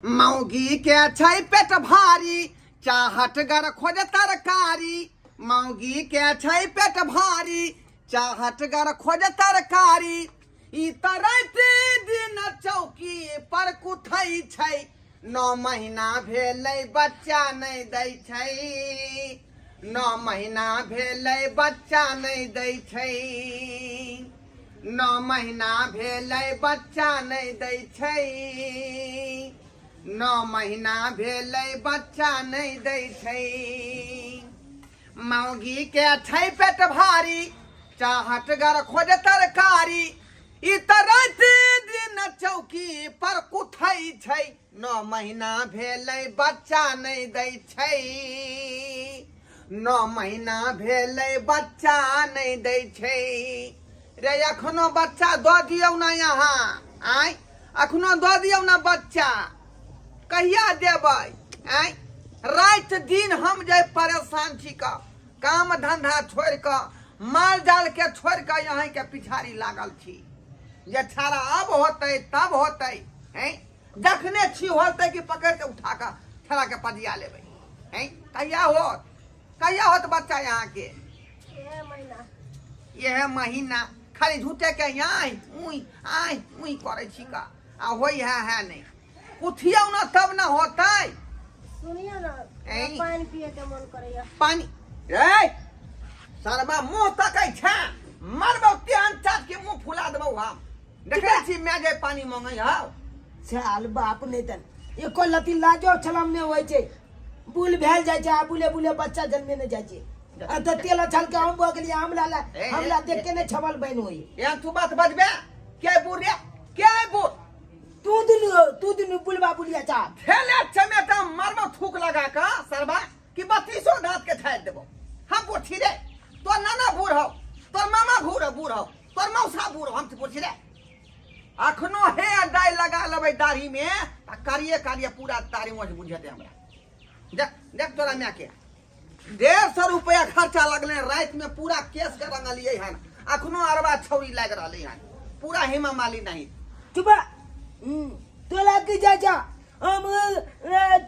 मौगी के छै पेट भारी चाहत गर खोज तरकारी। मौगी के छै पेट भारी चाहत गर खोज तरकारी। ई तरैत दिन चौकी पर कुथै छै 9 महीना भेलै बच्चा नहीं दै छै। 9 महीना भेलै बच्चा नहीं दै छै। 9 महीना भेलै बच्चा नहीं दै छै। 9 महीना भेलै बच्चा नहीं दै छै। मौगी के छै पेट भारी चाहत गर खोज तरकारी। ई तरैत दिन चौकी पर कुथै छै 9 महीना भेलै बच्चा नहीं दै छै। 9 महीना भेलै बच्चा नहीं दै छै। रे अखनो बच्चा दऽ दियौ ना यहाँ आय अखनो दऽ दियौ ना बच्चा कहिया देबै आय। रात दिन हम जे परेशान छी का काम धंधा छोड़ के माल जाल के छोड़ के यहाँ के पिछाड़ी लागल छी जे छाड़ा अब होते तब होते हैं। जखने छी होते कि पकड़ के उठा के छड़ा के पजिया लेबै हैं। कहिया होत बच्चा यहाँ के यह महीना खाली झूठे के यहाँ उई करे छी का आ होई है नहीं कुथिया ना तब ना होता। सुनिए ना पानी पिए के मन करैया। पानी रे सरबा मुंह तकै छै मरबौ तेहन चाट के मुंह फुला देबौ हम देखै छी मैं जे पानी मांगै हौ साल बाप नहीं तन एको लती लाजो छलम ने होय छै। बुल भेल जाय छै आ बुले बुले बच्चा जन्मे ने जाय छै। आ त तेल छल के हम बो गेलिए हमला देख के ने छबल बन होई। या तू बात बजबे के बुढ़ रे के बुढ़ तू दिन बुलवा बुलिया चा खेले चमेटा मरबो थूक लगा के सरबा कि 32 दांत के छाड़ देबो। हम पूछी रे तो नाना बूढ़ हो तोर मामा बूढ़ हो तोर मौसा बूढ़ हम पूछी रे अखनो हे डाई लगा लेबै दाढ़ी में आ करिए पूरा दाढ़ी मोछ बुझते हमरा। देख तोरा मैं के 150 रुपया खर्चा लगले रात में पूरा केस के रंगलिए हन अखनो अरबा छौरी लाग रहले हन पूरा हेमा माली नहीं। चुप तोला की जा हम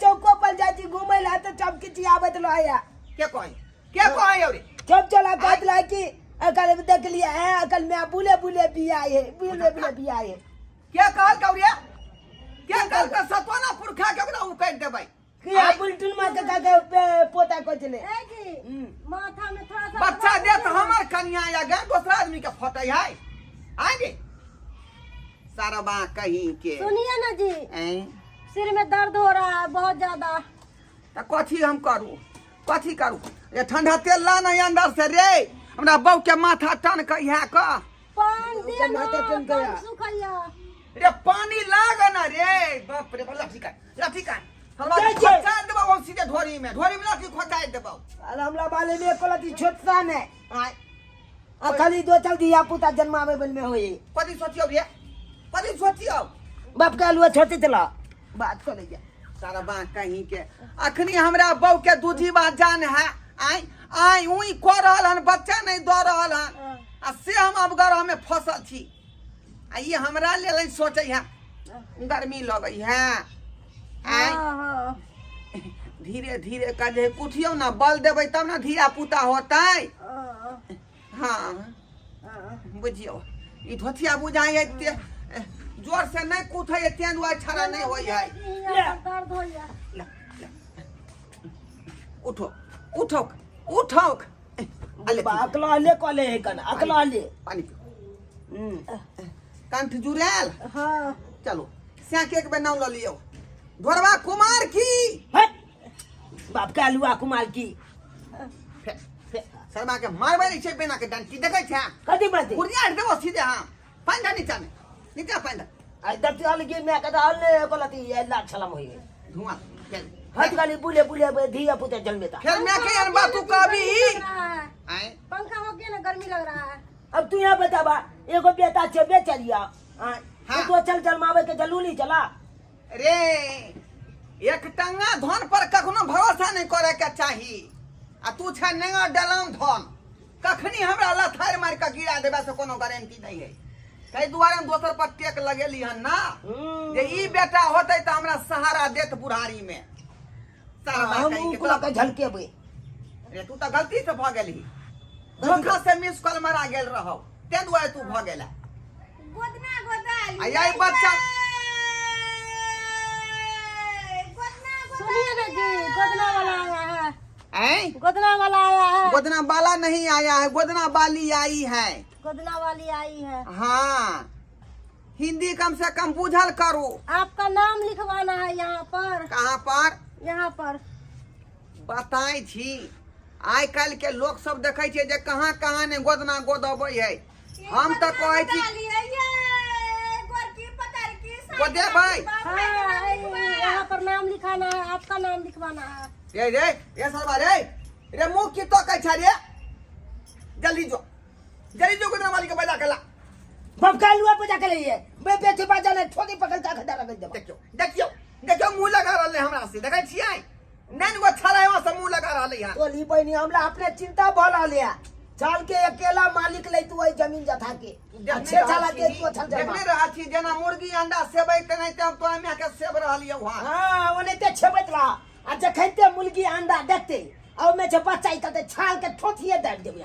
चौको पर जाती घूमे ला तो चप की आवत लया के कहे रे चप चला कहत ला की अकल देख लिया है अकल में बुले बुले बिया है बुले बुले बिया है के कहल गौरिया के कहल के सतवाना पुरखा के ओकरा उकैट देबै किया बुलटुन मा के पोता को चले ए जी माथा में थोड़ा सा बच्चा दे तो हमर कन्या या गे दूसरा आदमी के फटै है आगे सारा बा कहीं के सुनिए ना जी सिर में दर्द हो रहा है बहुत ज्यादा। त कथी हम कथी करू ये ठंडा तेल ला नहीं अंदर से रे हमरा बहू के माथा टन के है का पानी दे ना माथा टन के पानी सुखैया रे पानी लाग ना रे बाप रे लाठी का हमरा जय जय। खोचा देबो हम सीधे ढोरी में लाठी खोचा देबो। हमला बाले में कोलती छोटसा ने आय खाली दो चल दिया पुता जन्मावे बन में होई कथी सोचियो रे कथी सोचियो बाप का लुआ छोटे चला बात को ले जा सारा बा कहीं के अखनी हमरा बहू के दूधी बात जान है आई उई को रहल हन बच्चा नहीं दो रहल हन आ से हम अब गरह में फसल छी आ ये हमरा ले सोचे है गर्मी लगई है आई धीरे धीरे का जे कुठियो ना बल देबै तब ना धीरा पुता होतै। हाँ बुझियो ई धोतिया बुझाई है जोर से नहीं कूथे तेन हुआ छड़ा नहीं होई है। दर्द होइया उठो अले अकला ले कोले है कन अकला ले पानी कंठ जुड़ैल हां चलो स्याके एक बेर नाम ल लियो ढोरवा कुमार की बाप का लुआ कुमार की शर्मा के मारबे नहीं छै बिना के डंटी देखै छै कदी बात कुरिया हट देबो सीधे हां पांडा नीचा पांडा आई दब चल के मैं कदा ने कोलती ये लाट छलम होई धुआं चल हट गाली बुले बुले धिया पुता जन्मेता फिर मैं के अन बातू कभी आए पंखा हो गया ना गर्मी लग रहा है। अब तू यहाँ बताबा एगो बेटा छे बेचरिया हां हाँ। तो चल जन्मावे के जलूली चला रे एक टंगा धन पर कखनो भरोसा नहीं करे के चाही आ तू छ नेगा डलम धन कखनी हमरा लथार मार के गिरा देबा से कोनो गारंटी नहीं है। कई दुआरे हम दोसर पर टेक लगेली हन ना जे ई बेटा होते तो हमरा सहारा देत बुढ़ारी में हम उनका के झलकेबे। रे तू तो गलती से भ गेली धोखा से मिस कॉल मारा गेल रहो ते दुआरे तू भ गेला गोदना गोदाली आई बच्चा सुनिए ना जी, गोदना वाला आया है, हैं गोदना वाला आया है, गोदना बाला नहीं आया है गोदना बाली आई है। गोदना वाली आई है। हाँ हिंदी कम से कम बुझल करो। आपका नाम लिखवाना है यहाँ पर, कहाँ पर यहाँ पर। बताई छी आइ काल्हि के लोग सब देखे छे जे कहाँ कहाँ ने गोदना गोदबै है। हम तो कहै छी गोदे भाई हाँ, यहाँ पर नाम लिखाना है, आपका नाम लिखवाना है। ये सरवा रे मुंह की तो कह छा रे जल्दी जो गोदना वाली के बजा के ला बबका लुआ पे जाके लिए बे बेचे बाजा ने छोटी पकड़ता खड़ा रख दे। देखियो मुंह लगा रहले हमरा से देखे छियै नैन गो छाड़ा वहां से मुंह लगा रहले यहां टोली बहनी हमरा अपने चिंता भल रहले चल के अकेला मालिक ले तू ओई जमीन जथा के अच्छे छाला के तू छल जमा देखने रहा छी जेना मुर्गी अंडा सेबै तने ते हम तो हमें के सेब रहलिए वहां। हां ओने ते छेबत रहा आ जखैते मुर्गी अंडा देखते और में जे बच्चा इते छाल के ठोठिए दाब देबे।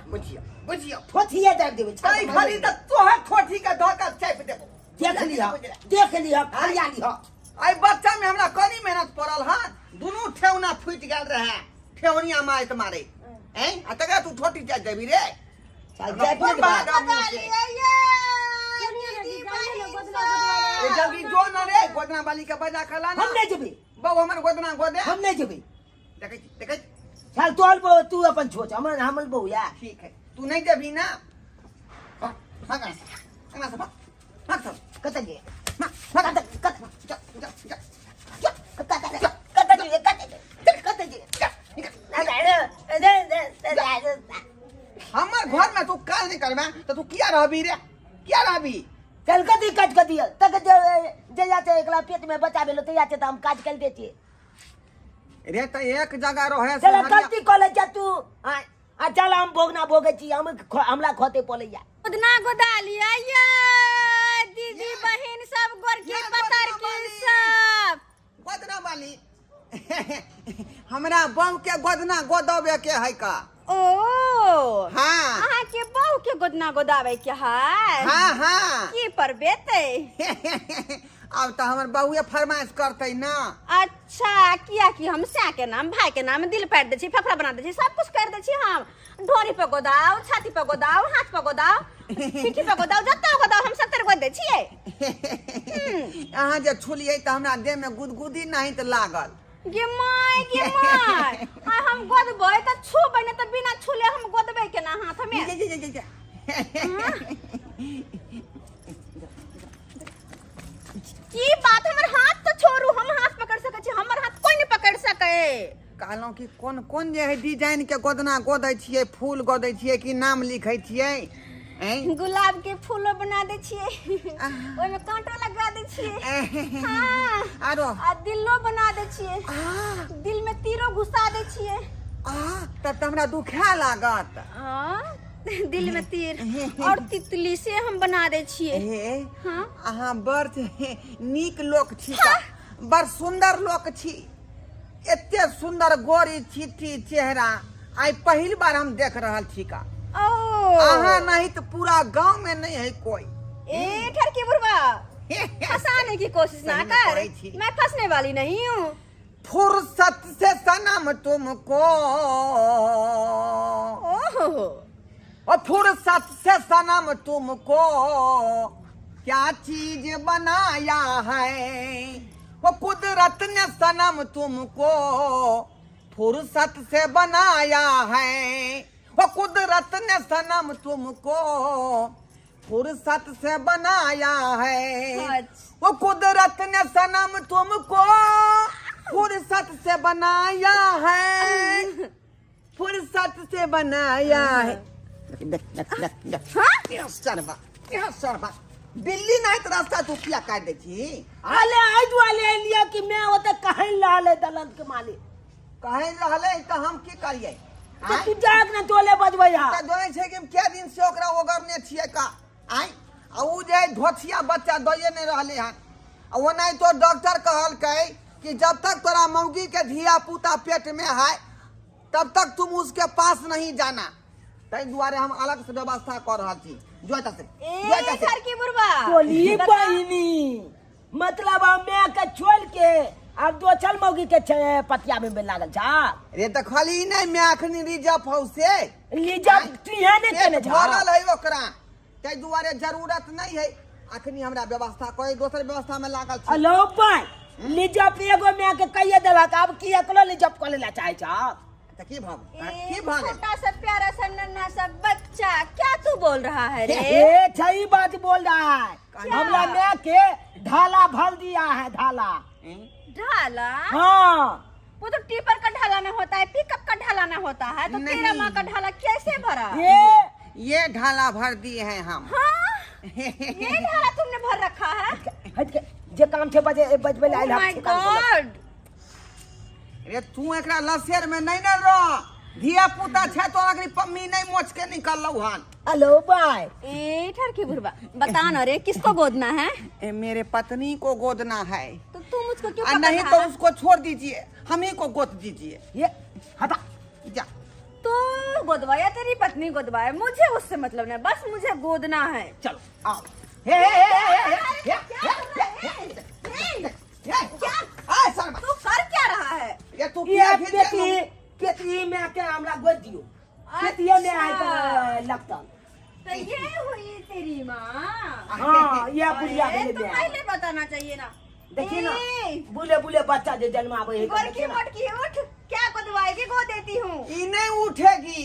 बुझियो ठोठिए दाब देबे छाई खाली त तोहर ठोठी के धोका चैप देबो। देख लिया हरिया लिया आई बच्चा में हमरा कनी मेहनत पड़ल हन दुनू ठेवना फुट गेल रहे ठेवनिया मारत मारे हैं आ तका तू ठोठी जा देबी रे चल जाके बाद ए जल्दी जो न रे गोदना वाली के बजा खला ना हम नहीं जेबी बाबू हमर गोदना गोदे हम नहीं जेबी देखे चल तोल बो तू अपन छोच हमल बो या ठीक है तू नहीं देबी ना भागा से भाग कत जे हमर घर में तू काल नहीं करबे तो तू किया रहबी रे किया रहबी चल कदी कट कदी तक जे जाते एकला पेट में बचा बेलो ते जाते त हम काज कर देती रे त एक जगह रहे चल गलती कॉलेज जा तू आ चल हम भोगना भोगे छी हमला खोते पले जा गोदना गोदाली आइए दीदी बहन सब गोरकी पतर की सब गोदना वाली हमरा बहू के गोदना गोदबे के है का ओ हाँ अहाँ के बहू के गोदना गोदावे के है हाँ की पर बेते अब तो हमर बहुए फरमाइश करते ना। अच्छा किया कि हम स्या के नाम भाई के नाम दिल पैर दे छी फेफड़ा बना दे छी सब कुछ कर दे छी हम ढोरी पे गोदाव छाती पे गोदाव हाथ पे गोदाव पीठी पे गोदाव जत्ता गोदाव हम 70 गोद दे छिए। अहाँ जे छुलिए त हमरा देह में गुदगुदी नहीं त लागल गे माय आ हम गोदबै त छुबै न त बिना छुले हम गोदबै के ना हाथ में की बात हमर हाथ तो छोड़ू हम हाथ पकड़ सके छी हमर हाथ कोई नहीं पकड़ सके। कहलौं कि कोन कोन जे है डिजाइन के गोदना गोदै छियै फूल गोदै छियै कि नाम लिखै छियै गुलाब के फूलो बना दे छियै ओय में कांटो लगा दे छियै हां आरो आ दिलो बना दे छियै दिल में तीरो घुसा दे छियै तब त हमरा दुखा लागत हां दिल में तीर और तितली से हम बना दे छियै। हां अहाँ बड़ नीक लोक छी बड़ सुंदर लोक छी एते सुंदर गोरी छिटी चेहरा आई पहली बार हम देख रहल छी का अहाँ नहीं तो पूरा गांव में नहीं है कोई। ए ठरकी बुढ़वा फंसाने की कोशिश ना कर मैं फंसने वाली नहीं हूँ। फुर्सत से सनम तुमको और फुर्सत से सनम तुमको क्या चीज बनाया है वो कुदरत ने सनम तुमको फुर्सत से बनाया है वो कुदरत ने सनम तुमको फुर्सत से बनाया है वो कुदरत ने सनम तुमको फुर्सत से बनाया है फुर्सत से बनाया है। बिल्ली नहीं तो रास्ता तू क्या काट दे छी आले आज वाले लिया कि मैं होते कहीं लाले दलंत के मालिक कहीं रहले तो हम की करिए तू जाग ना तोले बजबै हा त दोए छै कि क्या दिन से ओकरा ओगरने छिए का आई आ उ जे धोथिया बच्चा दये नहीं रहले हन आ वो नहीं तो डॉक्टर कहलकै कि जब तक तोरा मौगी के धिया पुता पेट में है तब तक तुम उसके पास नहीं जाना। ताहि दुआरे हम अलग से व्यवस्था कर रहा छी। जोता से ए घर की बुरबा बोली बहिनी मतलब मैं के छोड़ के अब दो चल मौगी के पतिया में लागल छा रे त खाली नहीं मैं अखनी रिजर्व हाउस से रिजर्व तुहे ने केने छा भरल है ओकरा। ताहि दुआरे जरूरत नहीं है अखनी हमरा व्यवस्था कोई दोसर व्यवस्था में लागल छी। हेलो भाई रिजर्व एगो मैं के कहिए देलक अब की अकेला रिजर्व कर लेला चाहे छा त की भाग ए, की भाग छोटा सा प्यारा सा नन्हा सा बच्चा क्या तू बोल रहा है रे? ये सही बात बोल रहा है क्या? हमरा मैं के ढाला भर दिया है ढाला। ढाला? हाँ वो तो टिपर का ढाला ना होता है, पिकअप का ढाला ना होता है, तो तेरा नहीं। माँ का ढाला कैसे भरा? ये ढाला भर दिए हैं हम। हाँ? ये ढाला तुमने भर रखा है? हट के जे काम छे बजबे Oh आइल my God! रे तू एकरा लसेर में नहीं न रह धिया पुता छे तो अगली पम्मी नहीं मोच के निकललौ हन। हेलो भाई ए ठरकी बुरबा बता ना रे किसको गोदना है? ए, मेरे पत्नी को गोदना है तो तुम उसको क्यों और पकड़ नहीं रहा तो है? उसको छोड़ दीजिए हम ही को गोद दीजिए। ये हटा जा तो गोदवाया तेरी पत्नी गोदवाया, मुझे उससे मतलब नहीं, बस मुझे गोदना है। चलो आओ। आय शर्मा तू कर क्या रहा है? ये तू ये क्या खींच पेटी के पेटी में के हमरा गोद दियो पेटिए में आए तो लगता तो ये हुई तेरी माँ। हाँ ये बुढ़िया अरे, भेले तो पहले बताना चाहिए ना। देखिए ना ए, बुले बुले बच्चा जो जन्मावे है गोरकी मोटकी उठ, क्या गोदवाएगी? गो देती हूँ। ई नहीं उठेगी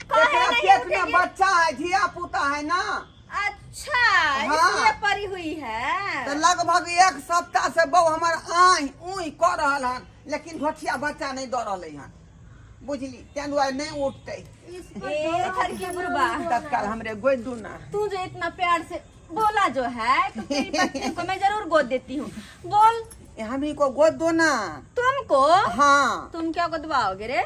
काहे एकरा नहीं पेट में उठेगी? बच्चा है धिया पुता है ना अच्छा हाँ। इसलिए परी हुई है। तो लगभग एक सप्ताह से बहु हमार आही ऊही कर रहल हन लेकिन घोटिया बच्चा नहीं दऽ रहले हन बुझली तें दुआरे नहीं उठते। ए ठरकी बुरबा तत्काल हमरे गोद दू ना। तू जो इतना प्यार से बोला जो है तो तेरी पत्नी को मैं जरूर गोद देती हूँ। बोल हम ही को गोद दो ना। तुमको? हाँ तुम क्या गोदवाओगे रे?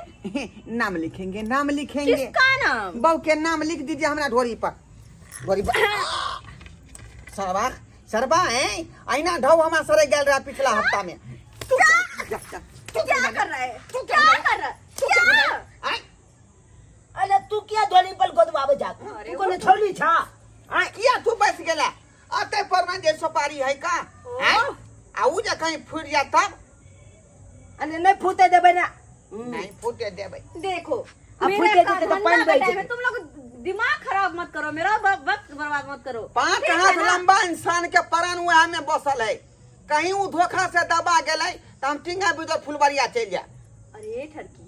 नाम लिखेंगे नाम लिखेंगे किसका नाम? बहू के नाम लिख दीजिए हमारा ढोरी पर सरबा सरबा है आईना ढो हमारा सरे गल रहा पिछला हफ्ता में। तू क्या कर रहा है? तू क्या कर रहा है? क्या? अरे तू क्या ढोली पर गोदवावे जा अरे तू कोने छोड़ी छा आ किया तू बस गेला अते पर में जे सुपारी है का हैं आउ जा कहीं फूट जा तब अरे नहीं फूटे देबे ना नहीं फूटे देबे। देखो अब मेरे फूटे का देते तो धंधा पानी का बह टाइम है, जाए। तुम लोग दिमाग खराब मत करो, मेरा वक्त बर्बाद मत करो। 5 ठीक है हाथ ना? लंबा इंसान के प्राण वह में बसल है कहीं वो धोखा से दबा गेलै त हम टिंगा बिजर फुलबरिया चल जा। अरे ठरकी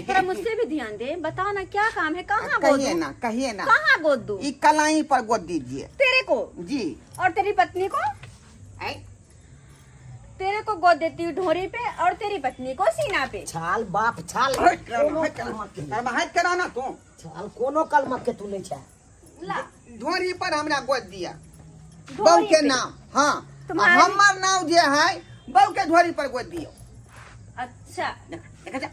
थोड़ा मुझसे भी ध्यान दे, बता ना क्या काम है, कहाँ गोद कहिए दूं? ना कहिए ना कहाँ गोद दूं? ई कलाई पर गोद दीजिए तेरे को जी। और तेरी पत्नी को? हैं? तेरे को गोद देती हूँ ढोरी पे और तेरी पत्नी को सीना पे। छाल बाप छाल हट कोनो हट कलमक के हट करा ना तू छाल कोनो कलमक के तू नहीं छा ला ढोरी पर हमरा गोद दिया बहू ढोरी के पे। नाम हाँ तुम्हारी- हमार नाम जे है बहू के ढोरी पर गोद दियो। अच्छा देखा जा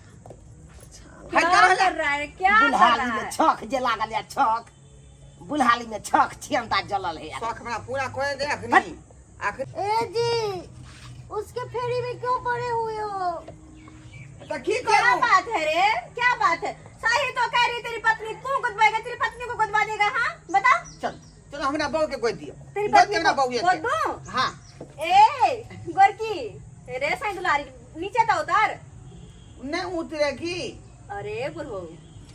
क्या हट करा कर रहा है? क्या कर बुल्हाली रहा में है? छक जे लागल या छक बुल्हाली में छक छियंता जलल है शौक हमरा पूरा कोई दे अखनी आखिर ए जी उसके फेरी में क्यों पड़े हुए हो? तो की क्या करूं बात है रे? क्या बात है? सही तो कह रही तेरी पत्नी, तू गुदवाएगा, तेरी पत्नी को गुदवा देगा? हाँ बता। चल चलो हमरा बहू के गोद दियो तेरी गोद पत्नी देना को बहू ये गोद दूं? हाँ ए गोरकी रे साईं दुलारी नीचे तो उतार। नहीं उतरेगी अरे बुढ़ो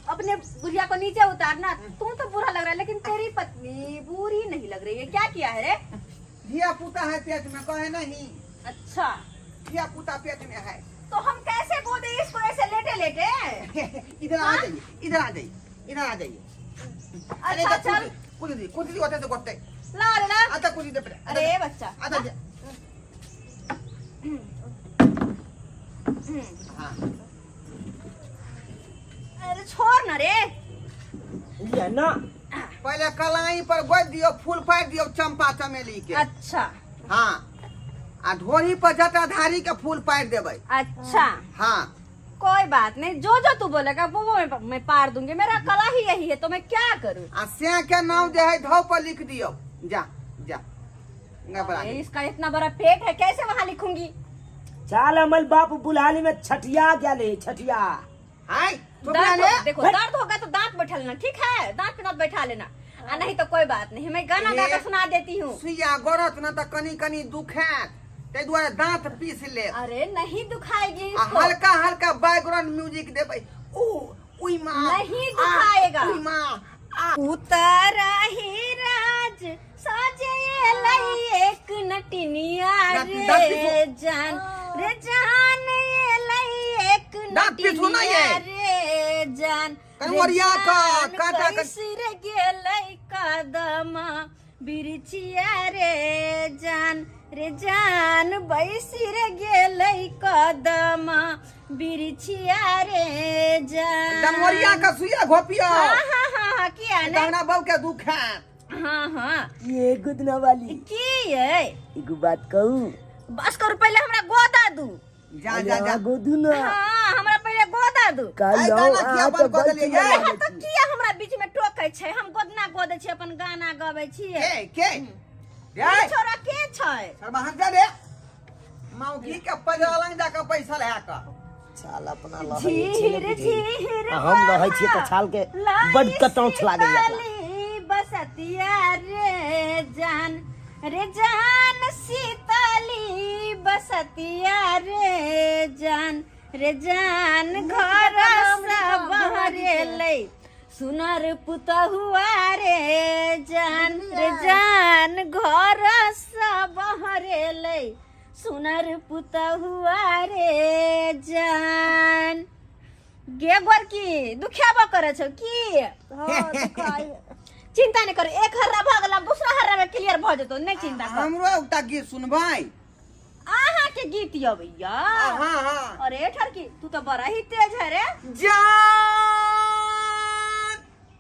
अपने बुढ़िया को नीचे उतारना। तू तो बुरा लग रहा है लेकिन तेरी पत्नी बुरी नहीं लग रही है। क्या किया है रे? धिया पुता है पेट में कहे नहीं अच्छा धिया पुता पेट में है। तो हम कैसे गोदे इसको ऐसे लेटे लेटे? इधर आ जाइए इधर आ जाइए इधर आ जाइए। अरे अच्छा चल कुछ दी होते तो गोते ला रे ला। आता कुछ दे पड़े अरे बच्चा आता जा हाँ अरे छोड़ ना रे। ये ना पहले कलाई पर गोद दियो फूल फाड़ दियो चंपा चमेली के अच्छा हाँ आ ढोरी पर जटाधारी के फूल पाड़ देबै। अच्छा हाँ कोई बात नहीं, जो जो तू बोलेगा वो मैं पार दूंगी। मेरा कला ही यही है तो मैं क्या करूँ? आ से के नाम जे है धौ पर लिख दियो जा घबरा अरे, गई। इसका इतना बड़ा पेट है, कैसे वहाँ लिखूंगी? चाल अमल बाप बुलाने में छठिया क्या ले छठिया। हाय चुप दर्द रह। देखो, दर्द होगा तो दांत बैठा लेना, ठीक है? दांत पे दांत बैठा लेना, और नहीं तो कोई बात नहीं, मैं गाना गा के सुना देती हूँ। सुइया गड़त न त कनी कनी दुखे ते दुआरे दांत पीस ले अरे नहीं दुखाएगी आ इसको। हल्का हल्का बैकग्राउंड म्यूजिक देबै ओ उई मां नहीं दुखाएगा। उई मां उतारा ही राज सजे लई एक नटिनिया रे जान, रे जान ये लई एक दांत पीसू ना ये। नटिनिया रे जान, कनवरिया का काटा का सिर गेलई कदमा बिरचिया रे जान, रे जान बैसिर गेलई कदमा बिरचिया रे जान। डमोरिया का सुइया घोपिया हाँ, किया ने? दाना बाबू के दुखे हाँ, ये गुदना वाली की है? एगो बात कहूँ। बस करो, पहले हमरा गोदा दू। जा जा जा गोदू ना हाँ, हमरा पहले गोदा दू। काल आई आओ गाना किया आ बंद तो कऽ देलियै गलती ये? ना तो किया हमरा बीच में टोकै छै? हम गोदना गोदै छी, अपन गाना गाबै छी। के ये छोरा के छै? शर्मा हट जा रे मौगी के पजलंग जाके पैसा ले का छाल अपना झीर झीर हम रहै छियै तऽ छाल के बड कटौछ लागैया शीतली बसतिया रे जान, रे जान शीतली बसतिया रे जान, रे जान घर से बहरे लै सुनर पुतहुआ रे जान, रे जान घर से बहरे लै सुनर पुतहुआ रे जान। गे गोरकी दुखियाबा करे छौ की? चिंता नहीं करो, एक हर्रा भ गेला, दूसरा हर्रा में क्लियर भ जेतो, नहीं चिंता कर। हमरो एकटा गीत सुनबै। आहा के गीत यो भैया। हां हां अरे ठरकी, तू तो बड़ा ही तेज है रे। जान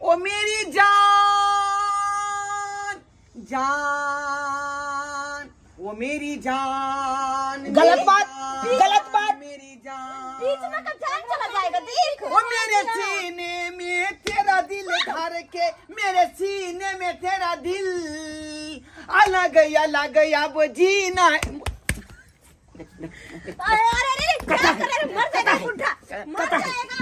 ओ मेरी जान जान ओ मेरी जान गलत मेरी बात, जान, गलत बात। मेरी जान बीच में कब जान चला जाएगा, देख। ओ मेरे सीने में तेरा दिल धर के मेरे सीने में तेरा दिल अलग अब जीना है। अरे क्या कर रहे, मर जाएगा बुढ़ा, मर जाएगा।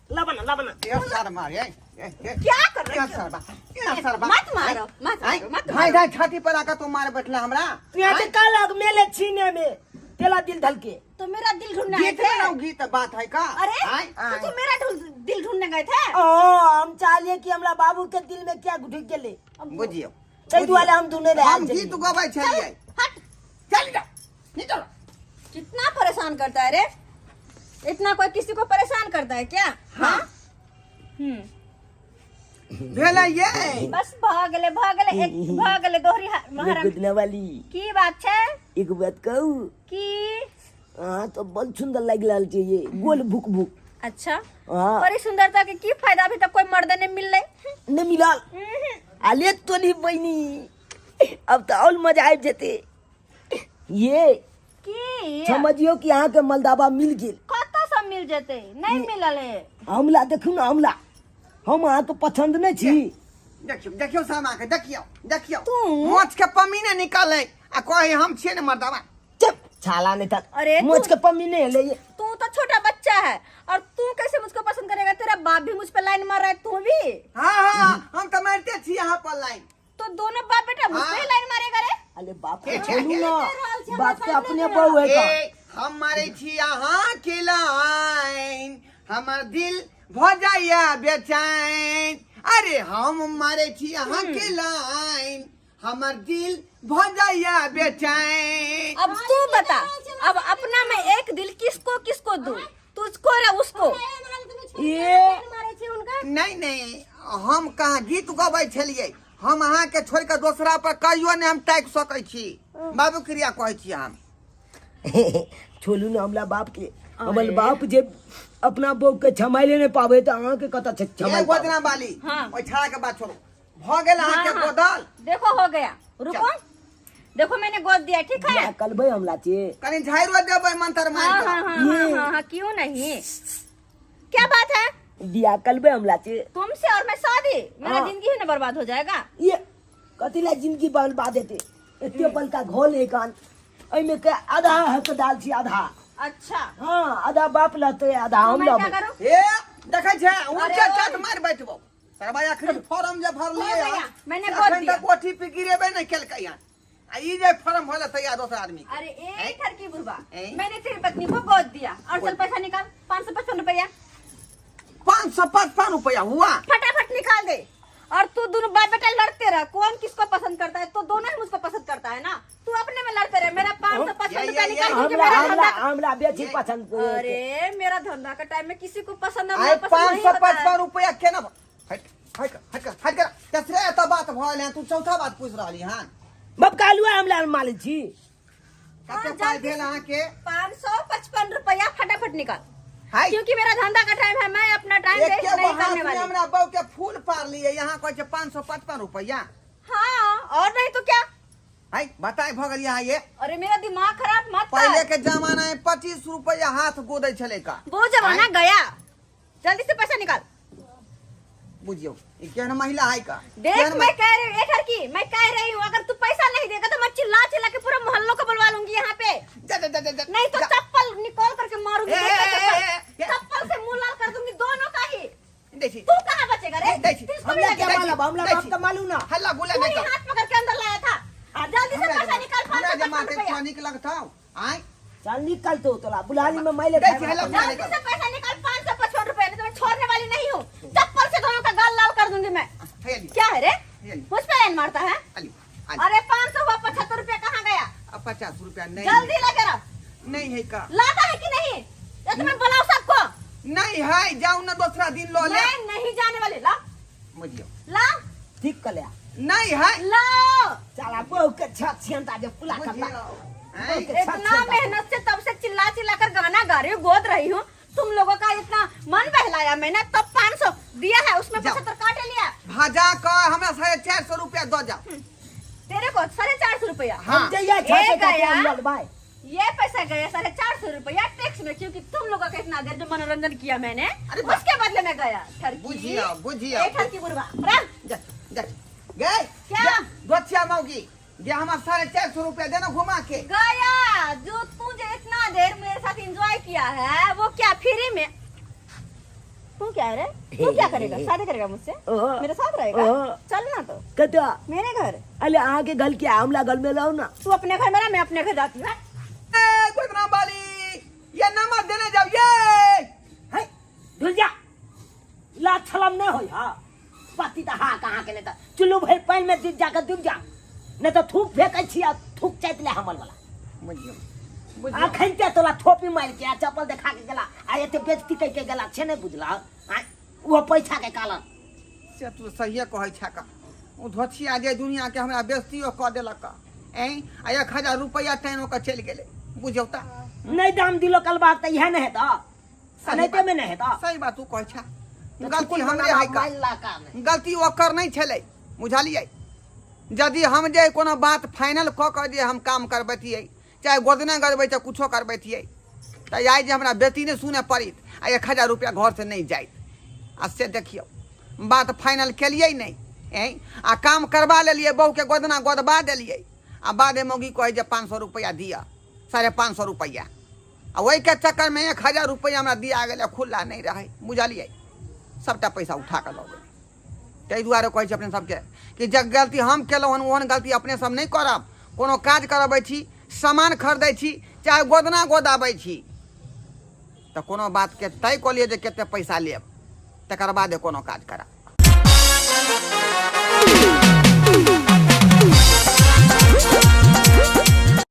लबना ये सर मारे क्या कर रहे क्या हो? सरबा क्या सरबा मत मारो, मत मारो, मत भाई मारो। भाई छाती पर आकर तू मार बैठला हमरा यहाँ से काल आग मेले छीने में तेला दिल धलके। तो मेरा दिल ढूंढने आए गीत थे। ना गीत बात है का अरे आय, आय। तो मेरा दिल ढूंढने गए थे। हम चाहे कि हमरा बाबू के दिल में क्या घुट गेले, बुझियो तै दुआरे हम दुने रहे हम गीत गबै छलिए हट, चल जा निकल कितना परेशान करता है रे, इतना कोई किसी को परेशान करता है क्या? हाँ भेला ये बस भागले भागले दोहरी महाराज गुदना वाली की बात है एक बात कहूँ। कि हाँ तो बहुत सुंदर लग रहा है ये गोल भुक भुक। अच्छा, हाँ पर इस सुंदरता के की फायदा, अभी तक कोई मर्द नहीं मिल रहे। न मिलाल आले तो नहीं बहनी, अब तो और मजा आ जेते। ये की समझियो कि यहाँ के मलदाबा मिल गेल। कत सब मिल जेते, नहीं मिलल है। हमला देखू ना हमला, हम अहाँ तो पसंद नहीं छी। देखियो देखियो सामा के देखियो देखियो तू? मोच के पमीने निकाले आ कहे हम छिए न मर्दावा चुप छाला नहीं था, अरे मुझ तू- के पम्मी नहीं ले ये। तू तो छोटा बच्चा है, और तू कैसे मुझको पसंद करेगा? तेरा बाप भी मुझ पे लाइन मार रहा है, तू भी। हां हम तो मारते छी यहाँ पर लाइन तो दोनों बाप बेटा मुझ पे ही लाइन मारेगा रे। अरे बाप के- को छोड़ू ना, के- बाप के अपने बहू है का। ए हम मारे छी यहाँ के लाइन हमर दिल भ जाया बेचैन। अरे हम मारे छी यहाँ के लाइन हमर दिल भ जाया बेचैन। अब तू बता, अब अपना में एक दिल किसको किसको दूं, तुझको या उसको? ये नहीं नहीं हम कहाँ गीत गबै छलिए, हम अहाँ के छोड़ के दोसरा पर कहियो नहीं हम ताक सकै छी। बाबू क्रिया कहै छी हम छोड़ू ना हमला बाप के। हमर बाप जे अपना बहू के छमाइले नहीं पावे तो अहाँ के कता ये छमाई गोदना बाली हाँ। ओइ छाड़ा के बात छोड़ो भ गेल अहाँ के गोदल देखो हो गया, रुको, देखो मैंने गोद दिया, ठीक है? कल भाई हमला चे कनी झाइरो देबै मंत्र मार हाँ के हाँ हाँ हाँ हाँ, क्यों नहीं? क्या बात है दिया कल भाई हमला चे। तुमसे और मैं शादी, मेरा हाँ। जिंदगी ही ना बर्बाद हो जाएगा। ये कतिला जिंदगी बर्बाद देते। एते बड़का घोल एक आन एमे के आधा हक डाल छी आधा अच्छा हाँ आधा बाप लते आधा तो हम मैं क्या लबे करूं ए देखै छै उनके अरे, चाट मार बैठबो सरबा आखिर फॉर्म जे भरलिए हो गया, मैंने बोल अखन दिया। तक कोठी पे गिरेबे नहीं केलकै यहाँ आ ई जे फॉर्म भरले तैयार दोसर आदमी के। अरे एक ठरकी बुढ़वा हैं? मैंने तेरी पत्नी को गोद दिया और चल पैसा निकाल 555 रुपया 555 रुपया हुआ। फटाफट निकाल दे और तू दोनों बाप बेटा लड़ते रह कौन किसको पसंद करता है तो दोनों ही मुझको पसंद करता है ना तू अपने में लड़ते रहे मेरा 555 रुपया निकाल क्योंकि हमरा मेरा हमरा धंधा हमरा बेची पसंद को अरे मेरा धंधा का टाइम में किसी को पसंद आए ना पसंद नहीं होता 555 है रुपया केना हट हट हट हट कर तेसरे एत बात भइल है तू चौथा बात पूछ रहली हां बाप कालुआ हमरा मालिक छी कते हाँ, पाई जल्दी भेल अहाँ के 555 रुपया फटाफट निकाल हाय क्योंकि मेरा धंधा का टाइम है मैं अपना टाइम एक वेस्ट के नहीं हाथ करने में वाली हमरा बहू के फूल पार लिए यहाँ कहै छै 555 रुपया हाँ और नहीं तो क्या हाय बताई भ गेल यहाँ ये अरे मेरा दिमाग खराब मत पहले कर के जमाना में 25 रुपया हाथ गोदै छले का वो जमाना गया जल्दी से पैसा निकाल बुझियो ई केहन महिला है का देख केहन मैं कह रही हूँ एक लड़की मैं कह रही हूँ अगर तू पैसा नहीं देगा तो मैं चिल्ला चिल्ला के पूरे मोहल्लों को बुलवा लूंगी यहाँ पे जा जा जा नहीं तो चप्पल निकाल करके मारूंगी ए, देख ए, चप्पल ए, ए, चप्पल से मुंह लाल कर दूंगी दोनों का ही देखी तू कहाँ बचेगा रे देखी किसको भी हमरा लगेगा? क्या मालूम हमरा बाप का मालूम ना हल्ला गुला तू नहीं ही कर हाथ पकड़ के अंदर लाया था जल्दी से पैसा निकाल हमरा 555 जमा के रुपया निक लगता आय चल निकल तो तोला बुलाली में मैले देखी, हेलो, जल्दी से पैसा निकाल 555 रुपया नहीं तो मैं छोड़ने वाली नहीं हूँ चप्पल से दोनों का गाल लाल कर दूंगी मैं हेली क्या है रे हेली मुझ पे लाइन मारता है अली अरे 500 हुआ 75 रुपया कहाँ गया अब 50 रुपया नहीं जल्दी लगे रहा नहीं है का लाता है कि नहीं या तुम्हें बुलाओ सबको नहीं है जाओ ना दूसरा दिन लो ले मैं नहीं जाने वाली ला बुझियो ला ठीक कर लिया नहीं है ला चला बहु के छत छियंता जे पुला करला बुझियो हैं? इतना मेहनत से तब से चिल्ला चिल्ला कर गाना गा रही हूँ गोद रही हूँ तुम लोगों का इतना मन बहलाया मैंने तब 500 दिया है उसमें जाओ। 75 काटे लिया भाजा का हमरा 450 रुपया दो जाओ तेरे को 450 रुपया हाँ। हम जइया ये छाते गया। का लल भाई ये पैसा गया 450 रुपया टैक्स में क्योंकि तुम लोगों का इतना देर जो मनोरंजन किया मैंने अरे वाह। उसके बदले में गया बुझिया, बुझिया। एक ठरकी बुढ़वा राम जा जा गए क्या? दोछिया मौगी ये हमारा 450 रुपया देना घुमा के गया जो तुझे इतना देर मेरे साथ एंजॉय किया है वो क्या फ्री में तू क्या है रे तू क्या करेगा शादी करेगा मुझसे ओह। मेरे साथ रहेगा ओह। चल ना तो कता मेरे घर अले आगे गल के हमला गल में लाओ ना तू अपने घर मेरा मैं अपने घर जाती हूँ गुजरा वाली ये नंबर देने जाओ ये है धुल जा ला छलम न होई हां पाती त हा कहां के ने त चुल्लू भर पानी में डूब जा के डूब जा न तो थूक फेंकै छिया थूक चाट ले हमल वाला बुझियो आ खैते तोला थोपी मार के आ चप्पल देखा के गेला आ एते बेइज्जती कह के गेला छे नहीं बुझला आ वो पैसा के कालन से तू सही कहै छ का उ धोछिया जे दुनिया के हमरा बेइज्जतियो क देलक ए आ 1000 रुपया टैनो का चल गेले बुझौ ता नहीं दाम दिलो कल बात त यह नहीं है सनैते में नहीं है सही बात तू कहै छ गलती हमरे है का गलती ओकर नहीं छले बुझलियै यदि हम जे कोनो बात फाइनल क के जे हम काम करबैतियै चाहे गोदना करबै चाहे कुछो करबैतियै त आइ जे हमरा बेटी ने सुने पड़ित आ 1000 रुपया घर से नहीं जाइत आ से देखियो बात फाइनल केलियै नहीं आ काम करवा लेलियै बहू के गोदना गोदबा देलियै आ बादे मौगी कहै जे 500 रुपया दिया 550 रुपया आ ओहि के चक्कर में 1000 रुपया हमरा दिया गेलै खुला नहीं रहे बुझलियै सबटा पैसा उठा के लऽ गेलै ताहि दुआरे कहै छी अपने सबके कि जब गलती हम केलहुँ हन ओहन गलती अपने सब नहीं करब कोनो काज करबै छी सामान खरीदै छी चाहे गोदना गोदाबै छी तऽ कोनो बात के तय कऽ लिअ जे कते पैसा लेब तकर बाद कोनो काज करब